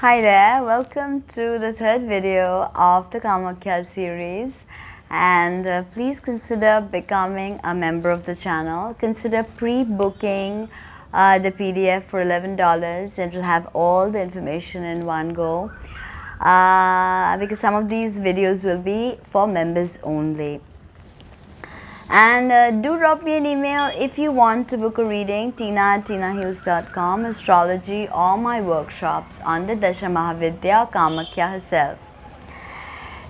Hi there, welcome to the third video of the Kamakya series, and please consider becoming a member of the channel. Consider pre-booking the PDF for $11. It will have all the information in one go because some of these videos will be for members only. And do drop me an email if you want to book a reading, tina@tinahills.com, astrology, or my workshops on the Dasha Mahavidya, Kamakya herself.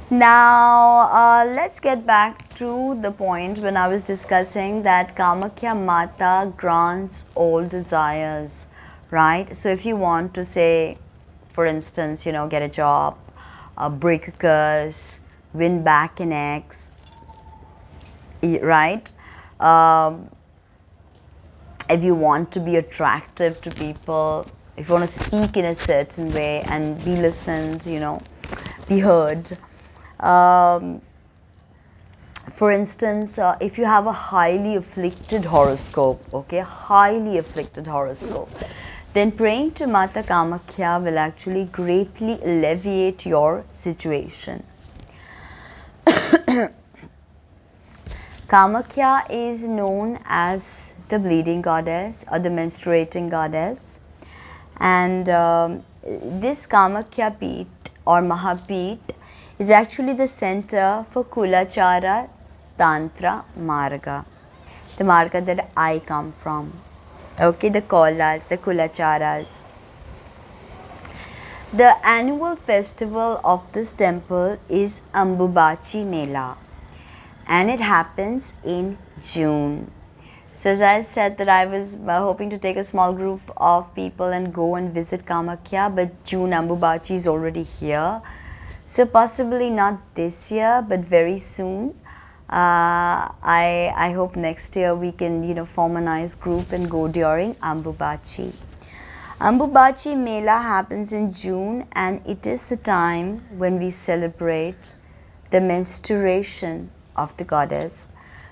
Now, let's get back to the point when I was discussing that Kamakya Mata grants all desires, right? So if you want to say, for instance, get a job, break a curse, win back an ex, right? If you want to be attractive to people, if you want to speak in a certain way and be listened, be heard. For instance, if you have a highly afflicted horoscope, highly afflicted horoscope, then praying to Mata Kamakya will actually greatly alleviate your situation. Kamakya is known as the bleeding goddess or the menstruating goddess, and this Kamakya Peeth or Mahapeeth is actually the center for Kulachara Tantra Marga, the Marga that I come from. The Kolas, the Kulacharas. The annual festival of this temple is Ambubachi Mela, and it happens in June. So as I said that I was hoping to take a small group of people and go and visit Kamakya, but June Ambubachi is already here. So possibly not this year, but very soon. I hope next year we can form a nice group and go during Ambubachi. Ambubachi Mela happens in June, and it is the time when we celebrate the menstruation of the goddess,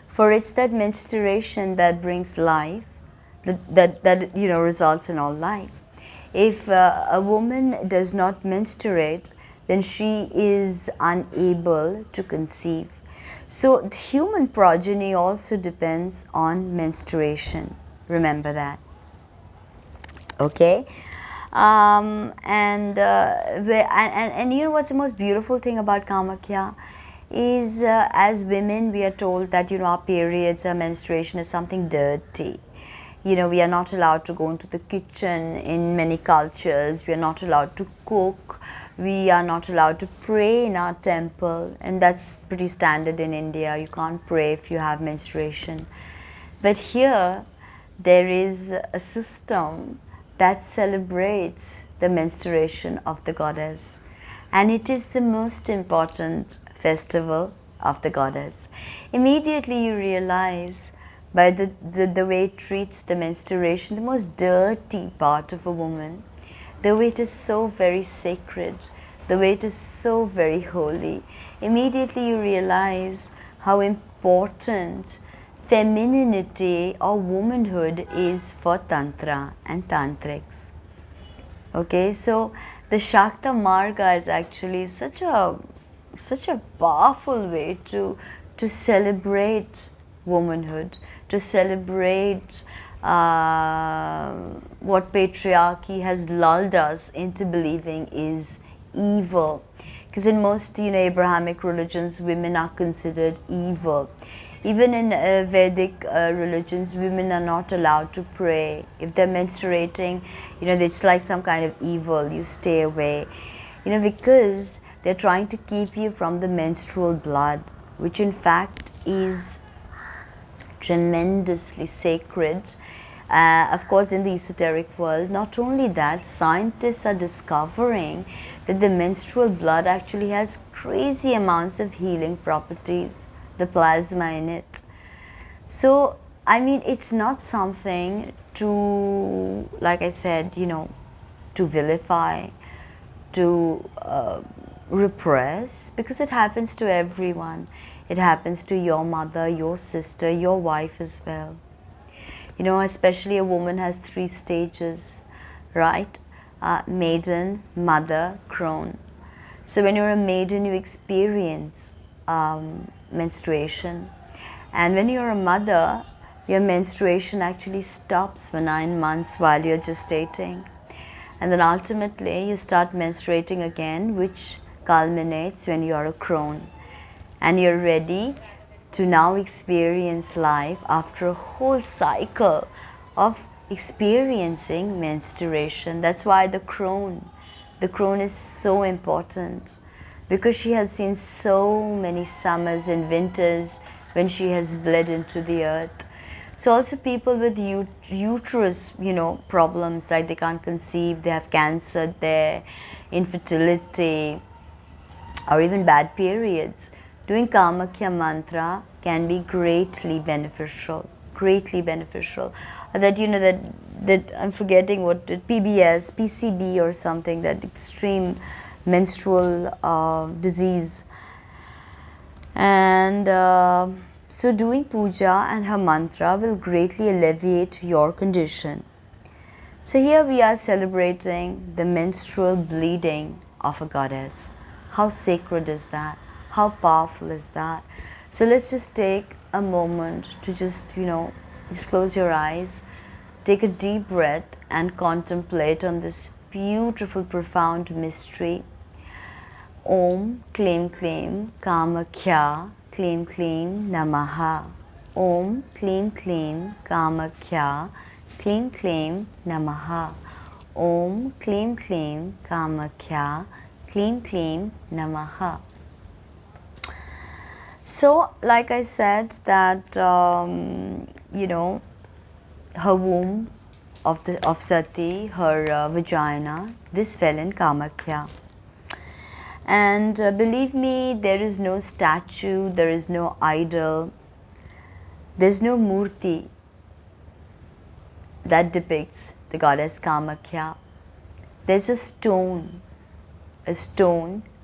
for it's that menstruation that brings life, that results in all life. If a woman does not menstruate, then she is unable to conceive. So the human progeny also depends on menstruation. Remember that. Okay. And what's the most beautiful thing about Kamakya is as women we are told that our periods, our menstruation is something dirty. We are not allowed to go into the kitchen in many cultures. We are not allowed to cook. We are not allowed to pray in our temple, and that's pretty standard in India. You can't pray if you have menstruation. But here there is a system that celebrates the menstruation of the goddess, and it is the most important festival of the goddess. Immediately you realize by the way it treats the menstruation, the most dirty part of a woman, the way it is so very sacred, the way it is so very holy. Immediately you realize how important femininity or womanhood is for Tantra and Tantrics. So the Shakta Marga is actually such a powerful way to celebrate womanhood, to celebrate what patriarchy has lulled us into believing is evil. Because in most Abrahamic religions, women are considered evil. Even in Vedic religions, women are not allowed to pray. If they're menstruating, it's like some kind of evil. You stay away, because they're trying to keep you from the menstrual blood, which in fact is tremendously sacred. Of course, in the esoteric world, not only that, scientists are discovering that the menstrual blood actually has crazy amounts of healing properties, the plasma in it. So, it's not something to, like I said, to vilify, to repress, because it happens to everyone. It happens to your mother, your sister, your wife as well. Especially a woman has 3 stages, right? maiden, mother, crone. So when you're a maiden, you experience menstruation. And when you're a mother, your menstruation actually stops for 9 months while you're gestating. And then ultimately you start menstruating again, which culminates when you're a crone. And you're ready to now experience life after a whole cycle of experiencing menstruation. That's why the crone is so important, because she has seen so many summers and winters when she has bled into the earth. So also people with uterus, problems, like they can't conceive, they have cancer there, infertility, or even bad periods, doing Kamakya mantra can be greatly beneficial. That I'm forgetting what PBS, PCB or something, that extreme menstrual disease. And so doing puja and her mantra will greatly alleviate your condition. So here we are celebrating the menstrual bleeding of a goddess. How sacred is that? How powerful is that? So let's just take a moment to just close your eyes, take a deep breath and contemplate on this beautiful, profound mystery. Om Klim Klim Kamakya Klim Klim Namaha. Om Klim Klim Kamakya Klim Klim Namaha. Om Klim Klim Kamakya Klim Klim Namaha. So, like I said, that her womb of Sati, her vagina, this fell in Kamakya. And believe me, there is no statue, there is no idol, there's no murti that depicts the goddess Kamakya. There's a stone,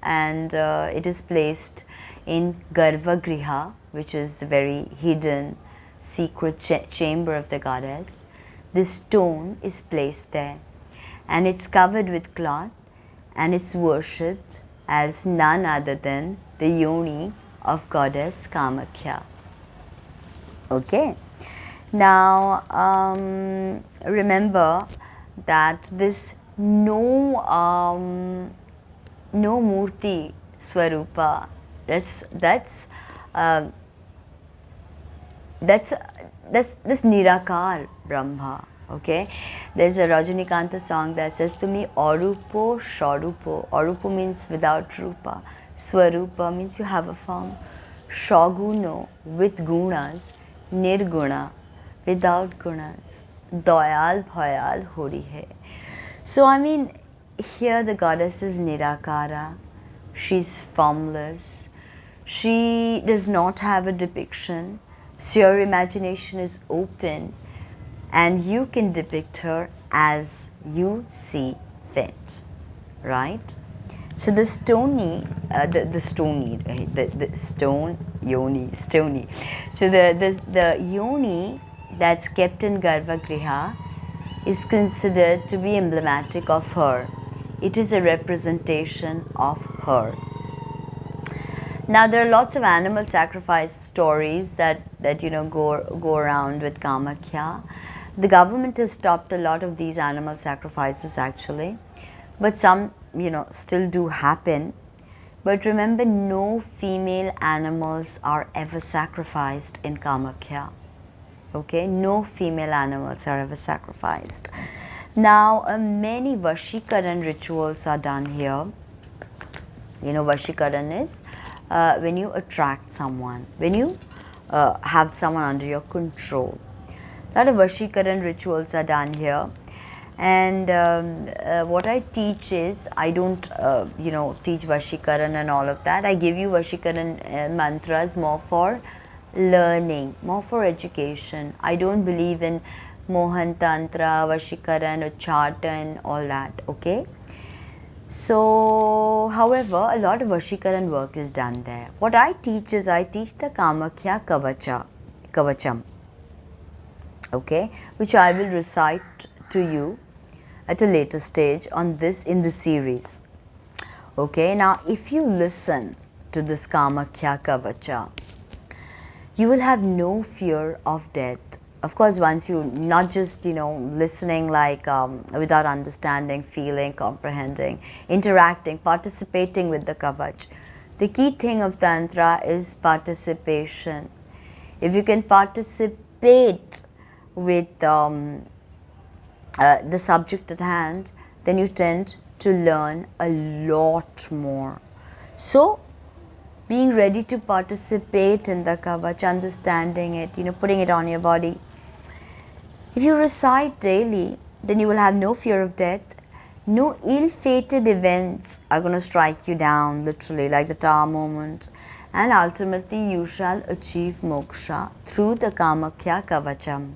and it is placed in Garbhagriha, which is the very hidden, secret chamber of the goddess. This stone is placed there, and it's covered with cloth, and it's worshipped as none other than the yoni of goddess Kamakya. Okay. Now, remember that this no Murthy Swarupa, that's this Nirakar Brahma. Okay, there's a Rajanikanta song that says, "Tumi Arupo Sharupo." Arupo means without rupa. Swarupa means you have a form. Shaguno, with gunas. Nirguna, without gunas. Dayal Bhayal Hori hai. So here the goddess is Nirakara. She's formless. She does not have a depiction. So your imagination is open, and you can depict her as you see fit, right? So the stone yoni. So the yoni that's kept in Garbhagriha is considered to be emblematic of her. It is a representation of her. Now there are lots of animal sacrifice stories that go around with Kamakya. The government has stopped a lot of these animal sacrifices actually, but some still do happen. But remember, no female animals are ever sacrificed in Kamakya. Okay, no female animals are ever sacrificed. Now many Vashikaran rituals are done here. Vashikaran is when you attract someone, when you have someone under your control. A lot of Vashikaran rituals are done here. And what I teach is, I don't teach Vashikaran and all of that. I give you Vashikaran mantras more for learning, more for education. I don't believe in Mohan Tantra, Vashikaran, Uchata and all that, okay? So, however, a lot of Vashikaran work is done there. What I teach is, I teach the Kamakya Kavacham, okay, which I will recite to you at a later stage on this in the series. Okay, now if you listen to this Kamakya Kavacha, you will have no fear of death. Of course, once you not just listening like without understanding, feeling, comprehending, interacting, participating with the Kavach. The key thing of Tantra is participation. If you can participate with the subject at hand, then you tend to learn a lot more. So, being ready to participate in the Kavach, understanding it, putting it on your body. If you recite daily, then you will have no fear of death. No ill-fated events are going to strike you down, literally, like the Tower moment. And ultimately, you shall achieve moksha through the Kamakya Kavacham.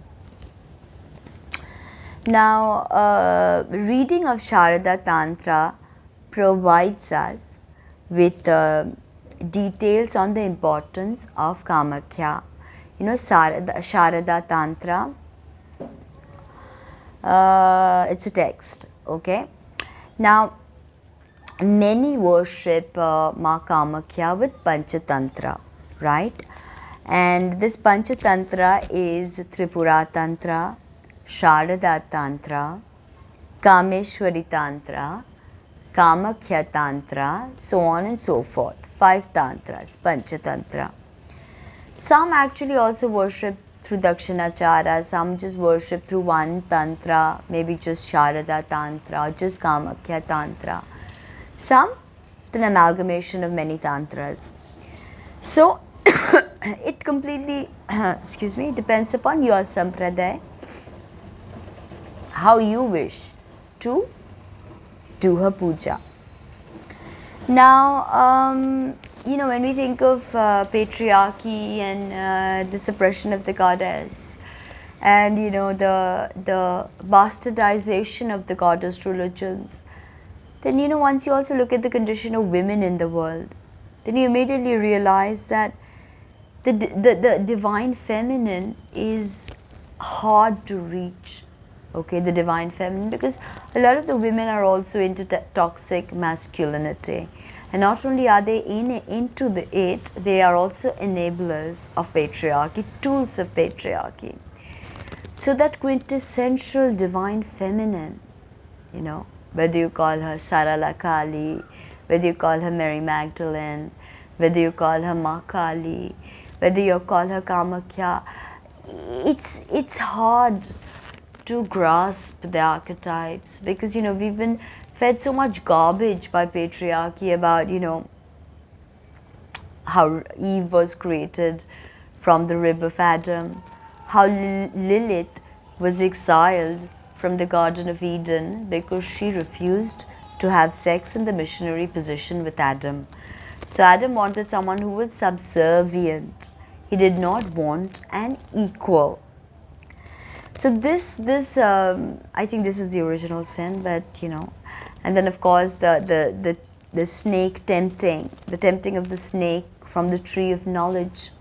Now, reading of Shaaradatantra provides us with details on the importance of Kamakya. Shaaradatantra, it's a text, okay? Now, many worship Ma Kamakya with Panchatantra, right? And this Panchatantra is Tripura Tantra, Shaaradatantra, Kameshwari Tantra, Kamakya Tantra, so on and so forth. 5 Tantras, Panchatantra. Some actually also worship through Dakshinachara, some just worship through one Tantra, maybe just Shaaradatantra, just Kamakya Tantra. Some, an amalgamation of many Tantras. So, it completely, depends upon your sampradaya, how you wish to do her puja. Now, when we think of patriarchy and the suppression of the goddess, and the bastardization of the goddess religions, then once you also look at the condition of women in the world, then you immediately realize that the divine feminine is hard to reach. Okay, the divine feminine, because a lot of the women are also into toxic masculinity, and not only are they into it, they are also enablers of patriarchy, tools of patriarchy. So that quintessential divine feminine, whether you call her Sarala Kali, whether you call her Mary Magdalene, whether you call her Ma Kali, whether you call her Kamakya, it's hard to grasp the archetypes, because we've been fed so much garbage by patriarchy about how Eve was created from the rib of Adam, how Lilith was exiled from the Garden of Eden because she refused to have sex in the missionary position with Adam. So Adam wanted someone who was subservient. He did not want an equal. So this I think this is the original sin, but and then of course the snake tempting, the tempting of the snake from the tree of knowledge.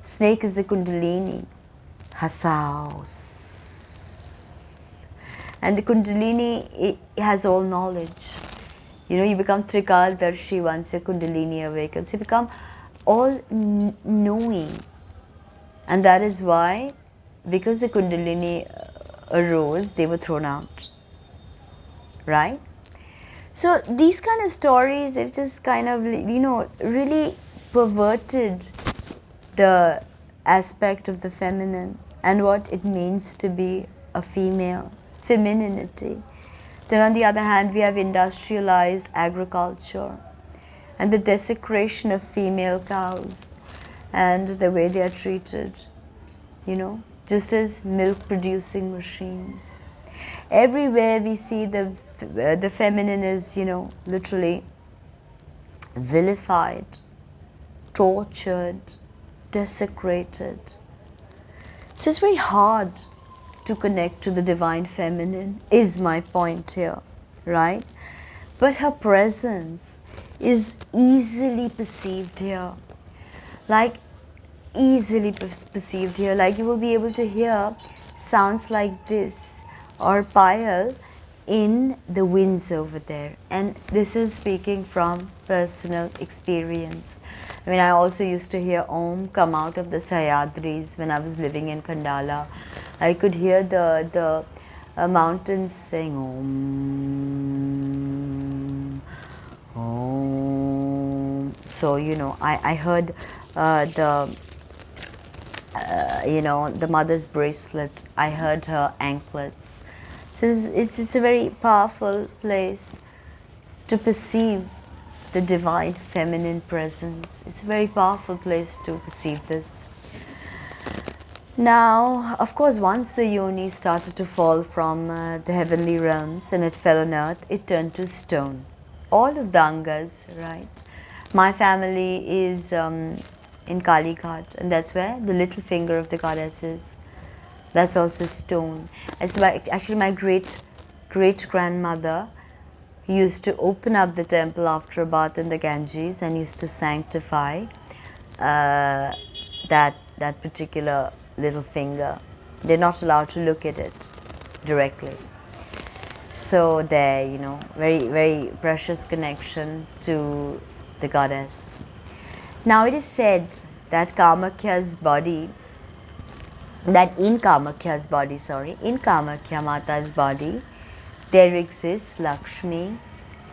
Snake is the Kundalini, Hasaus, and the Kundalini, it has all knowledge. You become Trikaldarshi once your Kundalini awakens. You become all knowing, and that is why, because the Kundalini arose, they were thrown out, right? So these kind of stories, they've just kind of, really perverted the aspect of the feminine and what it means to be a female, femininity. Then on the other hand, we have industrialized agriculture and the desecration of female cows and the way they are treated, just as milk-producing machines. Everywhere we see the feminine is, literally vilified, tortured, desecrated. So it's very hard to connect to the divine feminine, is my point here, right? But her presence is easily perceived here. Like you will be able to hear sounds like this or Payal in the winds over there. And this is speaking from personal experience. I mean, I also used to hear Om come out of the Sahyadris when I was living in Khandala. I could hear the mountains saying Om, Om. So, you know, I heard the mother's bracelet. I heard her anklets. So it's a very powerful place to perceive the divine feminine presence. It's a very powerful place to perceive this. Now, of course, once the yoni started to fall from the heavenly realms and it fell on earth, it turned to stone. All of the angas, right? My family is in Kalighat, and that's where the little finger of the goddess is. That's also stone. Actually, my great-grandmother used to open up the temple after a bath in the Ganges and used to sanctify that particular little finger. They're not allowed to look at it directly. So there, you know, very, very precious connection to the goddess. Now it is said that in Kamakya Mata's body, there exists Lakshmi,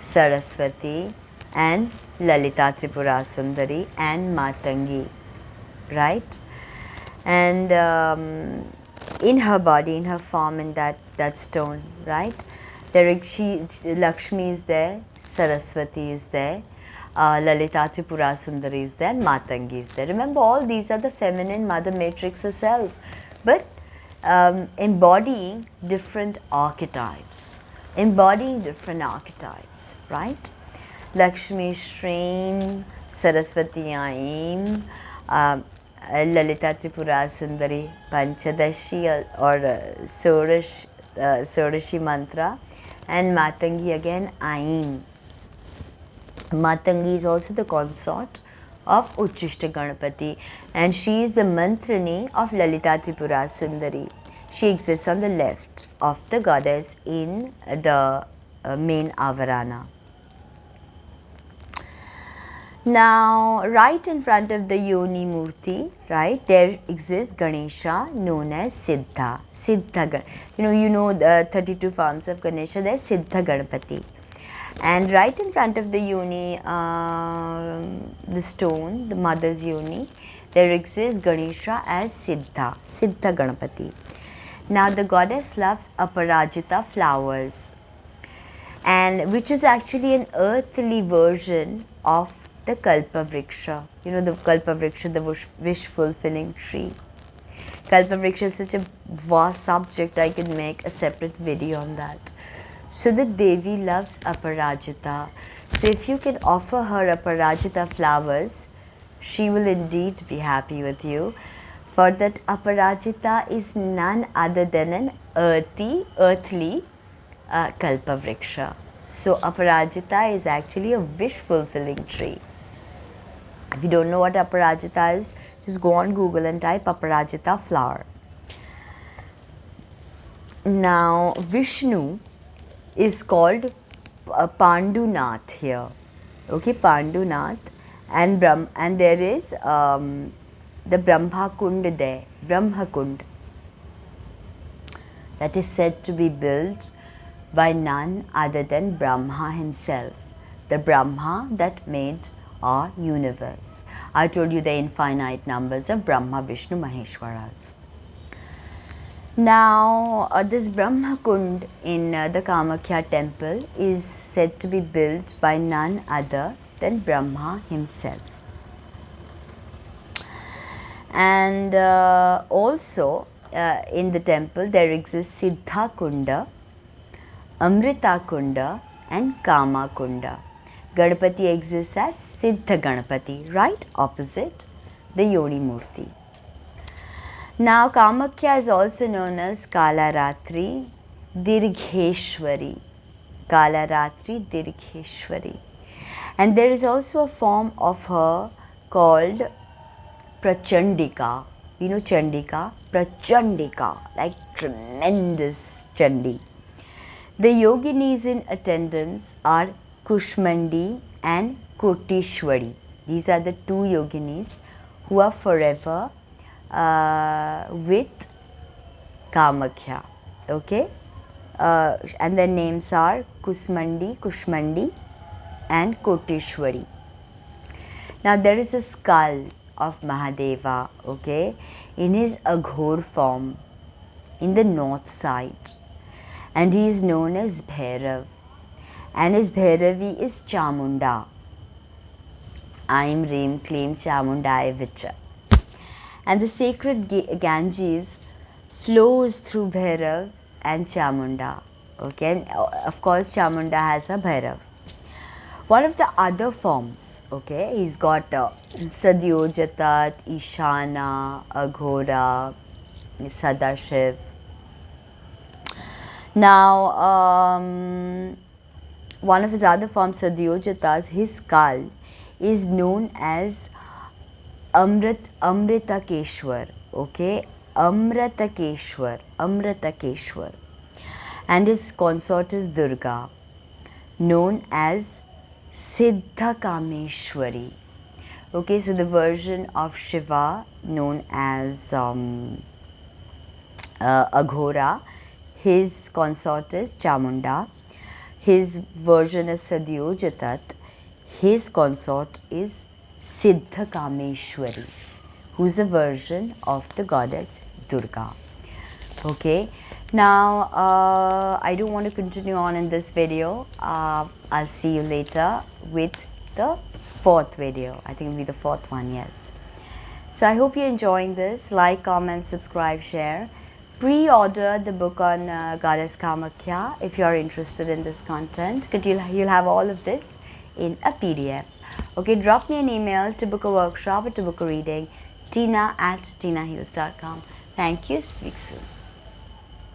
Saraswati, and Lalita Tripura Sundari and Matangi, right? And in her body, in her form, in that stone, right? Lakshmi is there, Saraswati is there, Lalita Tripura Sundari is there, and Matangi is there. Remember, all these are the feminine mother matrix herself, but embodying different archetypes. Right? Lakshmi Shreem, Saraswati Aim, Lalita Tripura Sundari Panchadashi or Sodashi Mantra, and Matangi again Aim. Matangi is also the consort of Uchishta Ganapati, and she is the Mantrani of Lalita Tripura Sundari. She exists on the left of the goddess in the main Avarana. Now, right in front of the Yoni Murti, right, there exists Ganesha, known as Siddha. You know the 32 forms of Ganesha, there's Siddha Ganapati. And right in front of the Yoni, the stone, the mother's Yoni, there exists Ganesha as Siddha Ganapati. Now, the goddess loves Parajita flowers, and which is actually an earthly version of the Kalpavriksha. You know, the Kalpavriksha, the wish fulfilling tree. Kalpavriksha is such a vast subject, I can make a separate video on that. So the Devi loves Aparajita. So if you can offer her Aparajita flowers, she will indeed be happy with you. For that Aparajita is none other than an earthly Kalpavriksha. So Aparajita is actually a wish fulfilling tree. If you don't know what Aparajita is, just go on Google and type Aparajita flower. Now Vishnu is called Pandunath here. Okay, Pandunath, and there is the Brahma Kund there, Brahma Kund, that is said to be built by none other than Brahma himself, the Brahma that made our universe. I told you the infinite numbers of Brahma, Vishnu, Maheshwaras. Now, this Brahma Kund in the Kamakya temple is said to be built by none other than Brahma himself. And also in the temple there exists Siddha Kunda, Amrita Kunda, and Kama Kunda. Ganapati exists as Siddha Ganapati, right opposite the Yoni Murti. Now Kamakya is also known as Kalaratri Dirgheshwari. Kalaratri Dirgheshwari. And there is also a form of her called Prachandika. You know Chandika? Prachandika, like tremendous Chandi. The yoginis in attendance are Kushmandi and Kotishwari. These are the two yoginis who are forever with Kamakya. Okay? And their names are Kushmandi and Kotishwari. Now there is a skull of Mahadeva, okay, in his Aghor form in the north side, and he is known as Bhairav, and his Bhairavi is Chamunda. Aim Reem Claim Chamundaya Vicha. And the sacred Ganges flows through Bhairav and Chamunda. Okay, and of course Chamunda has a Bhairav. One of the other forms, okay, he's got Sadyojatat, Ishana, Aghora, Sadashiv. Now, one of his other forms, Sadyojatas, his skull is known as Amritakeshwar, okay, Amritakeshwar, and his consort is Durga, known as Siddha Kameshwari. Okay, so the version of Shiva known as Aghora, his consort is Chamunda. His version is Sadyojatat. His consort is Siddha Kameshwari, who's a version of the goddess Durga. Okay. Now, I don't want to continue on in this video. I'll see you later with the fourth video. I think it'll be the fourth one, yes. So I hope you're enjoying this. Like, comment, subscribe, share. Pre-order the book on Goddess Kamakya if you're interested in this content, because you'll have all of this in a PDF. Okay, drop me an email to book a workshop or to book a reading, tina@tinaheals.com. Thank you. Speak soon.